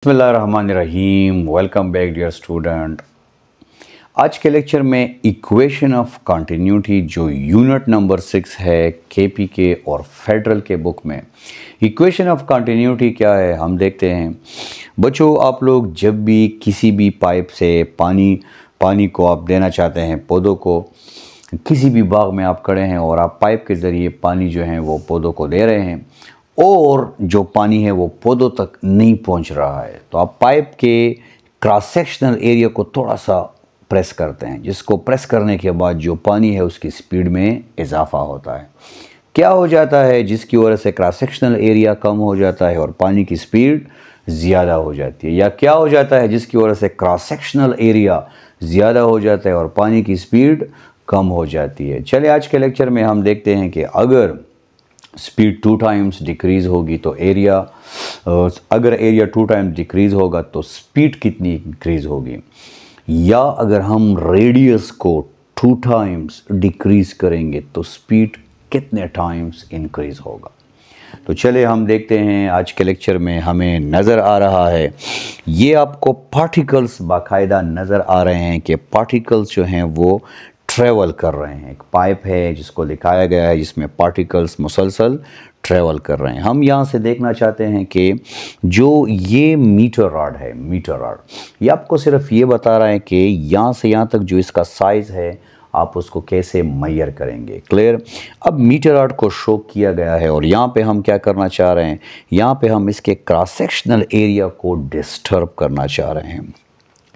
बिस्मिल्लाहिर्रहमानिर्रहीम। Welcome back dear student. आज के लेक्चर में इक्वेशन ऑफ कंटिन्यूटी जो यूनिट नंबर 6 है केपीके और फेडरल के बुक में। इक्वेशन ऑफ कंटिन्यूटी क्या है हम देखते हैं। बच्चों, आप लोग जब भी किसी भी पाइप से पानी को आप देना चाहते हैं पौधों को, किसी भी बाग में आप खड़े हैं और आप पाइप के ज़रिए पानी जो है वो पौधों को दे रहे हैं और जो पानी है वो पौधों तक नहीं पहुंच रहा है, तो आप पाइप के क्रॉस सेक्शनल एरिया को थोड़ा सा प्रेस करते हैं, जिसको प्रेस करने के बाद जो पानी है उसकी स्पीड में इजाफा होता है। क्या हो जाता है जिसकी वजह से क्रॉस सेक्शनल एरिया कम हो जाता है और पानी की स्पीड ज़्यादा हो जाती है, या क्या हो जाता है जिसकी वजह से क्रॉस सेक्शनल एरिया ज़्यादा हो जाता है और पानी की स्पीड कम हो जाती है। चलिए आज के लेक्चर में हम देखते हैं कि अगर स्पीड 2 टाइम्स डिक्रीज़ होगी तो एरिया, अगर एरिया 2 टाइम्स डिक्रीज़ होगा तो स्पीड कितनी इंक्रीज़ होगी, या अगर हम रेडियस को 2 टाइम्स डिक्रीज़ करेंगे तो स्पीड कितने टाइम्स इंक्रीज़ होगा। तो चलिए हम देखते हैं आज के लेक्चर में हमें नज़र आ रहा है, ये आपको पार्टिकल्स बाकायदा नज़र आ रहे हैं कि पार्टिकल्स जो हैं वो ट्रैवल कर रहे हैं। एक पाइप है जिसको दिखाया गया है जिसमें पार्टिकल्स मुसलसल ट्रैवल कर रहे हैं। हम यहाँ से देखना चाहते हैं कि जो ये मीटर रॉड है, मीटर रॉड ये आपको सिर्फ ये बता रहा है कि यहाँ से यहाँ तक जो इसका साइज़ है आप उसको कैसे मेजर करेंगे। क्लियर। अब मीटर रॉड को शो किया गया है और यहाँ पे हम क्या करना चाह रहे हैं, यहाँ पे हम इसके क्रॉस सेक्शनल एरिया को डिस्टर्ब करना चाह रहे हैं।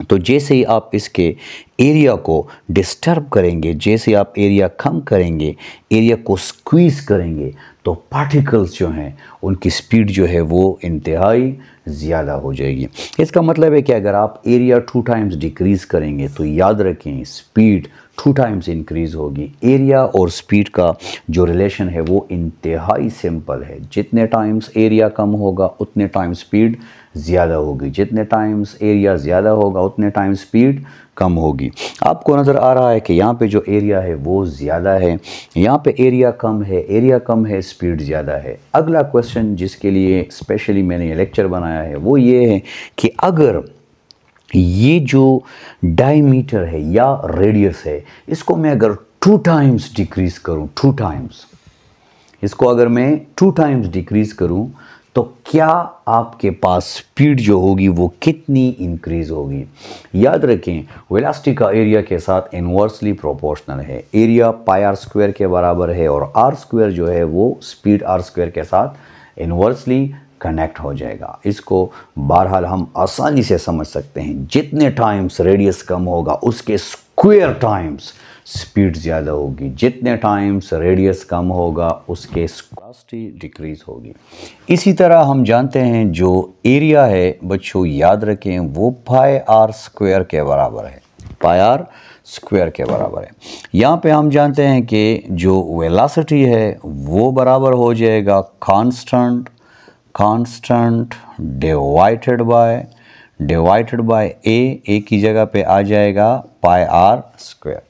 तो जैसे ही आप इसके एरिया को डिस्टर्ब करेंगे, जैसे आप एरिया कम करेंगे, एरिया को स्क्वीज़ करेंगे, तो पार्टिकल्स जो हैं उनकी स्पीड जो है वो इंतहाई ज़्यादा हो जाएगी। इसका मतलब है कि अगर आप एरिया 2 टाइम्स डिक्रीज़ करेंगे तो याद रखें स्पीड 2 टाइम्स इंक्रीज़ होगी। एरिया और स्पीड का जो रिलेशन है वो इंतहाई सिंपल है। जितने टाइम्स एरिया कम होगा उतने टाइम स्पीड ज़्यादा होगी, जितने टाइम्स एरिया ज़्यादा होगा उतने टाइम स्पीड कम होगी। आपको नज़र आ रहा है कि यहाँ पे जो एरिया है वो ज़्यादा है, यहाँ पे एरिया कम है, एरिया कम है, स्पीड ज़्यादा है। अगला क्वेश्चन जिसके लिए स्पेशली मैंने ये लेक्चर बनाया है वो ये है कि अगर ये जो डायमीटर है या रेडियस है इसको मैं अगर 2 टाइम्स डिक्रीज़ करूँ, 2 टाइम्स, इसको अगर मैं 2 टाइम्स डिक्रीज़ करूँ तो क्या आपके पास स्पीड जो होगी वो कितनी इंक्रीज़ होगी। याद रखें वेलोसिटी का एरिया के साथ इन्वर्सली प्रोपोर्शनल है। एरिया पाई आर स्क्वायर के बराबर है और आर स्क्वायर जो है वो स्पीड आर स्क्वायर के साथ इन्वर्सली कनेक्ट हो जाएगा। इसको बहरहाल हम आसानी से समझ सकते हैं, जितने टाइम्स रेडियस कम होगा उसके स्क्वायर टाइम्स स्पीड ज़्यादा होगी, जितने टाइम्स रेडियस कम होगा उसके वेलोसिटी डिक्रीज़ होगी। इसी तरह हम जानते हैं जो एरिया है बच्चों याद रखें वो पाई आर स्क्वायर के बराबर है, पाई आर स्क्वायर के बराबर है। यहाँ पे हम जानते हैं कि जो वेलोसिटी है वो बराबर हो जाएगा कांस्टेंट डिवाइडेड बाय ए की जगह पे आ जाएगा पाई आर स्क्वायर।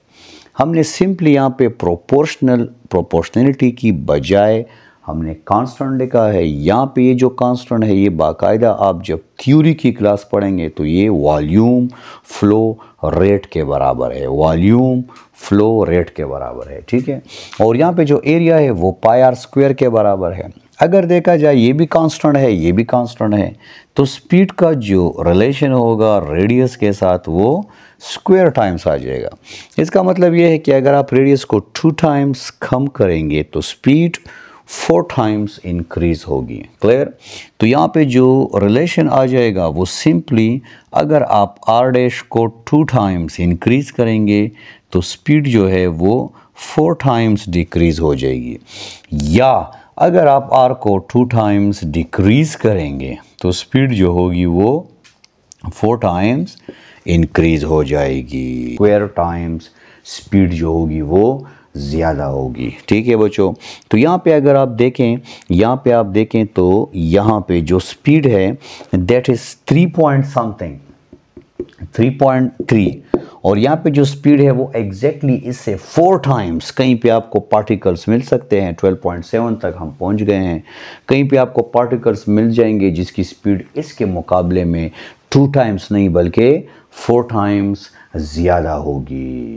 हमने सिंपली यहाँ पे प्रोपोर्शनलिटी की बजाय हमने कांस्टेंट लिखा है। यहाँ पे ये जो कांस्टेंट है ये बाकायदा आप जब थ्योरी की क्लास पढ़ेंगे तो ये वॉल्यूम फ्लो रेट के बराबर है, वॉल्यूम फ्लो रेट के बराबर है, ठीक है। और यहाँ पे जो एरिया है वो पाई आर स्क्वायर के बराबर है। अगर देखा जाए ये भी कांस्टेंट है, ये भी कांस्टेंट है, तो स्पीड का जो रिलेशन होगा रेडियस के साथ वो स्क्वायर टाइम्स आ जाएगा। इसका मतलब ये है कि अगर आप रेडियस को 2 टाइम्स कम करेंगे तो स्पीड 4 टाइम्स इंक्रीज़ होगी। क्लियर। तो यहाँ पे जो रिलेशन आ जाएगा वो सिंपली अगर आप आर डैश को 2 टाइम्स इंक्रीज़ करेंगे तो स्पीड जो है वो 4 टाइम्स डिक्रीज़ हो जाएगी, या अगर आप आर को 2 टाइम्स डिक्रीज़ करेंगे तो स्पीड जो होगी वो 4 टाइम्स इंक्रीज़ हो जाएगी। स्क्वायर टाइम्स स्पीड जो होगी वो ज़्यादा होगी, ठीक है बच्चों। तो यहाँ पे अगर आप देखें, यहाँ पे आप देखें तो यहाँ पे जो स्पीड है दैट इज़ 3 पॉइंट समथिंग, 3.3, और यहाँ पे जो स्पीड है वो एग्जैक्टली इससे 4 टाइम्स, कहीं पे आपको पार्टिकल्स मिल सकते हैं, 12.7 तक हम पहुँच गए हैं, कहीं पे आपको पार्टिकल्स मिल जाएंगे जिसकी स्पीड इसके मुकाबले में 2 टाइम्स नहीं बल्कि 4 टाइम्स ज़्यादा होगी।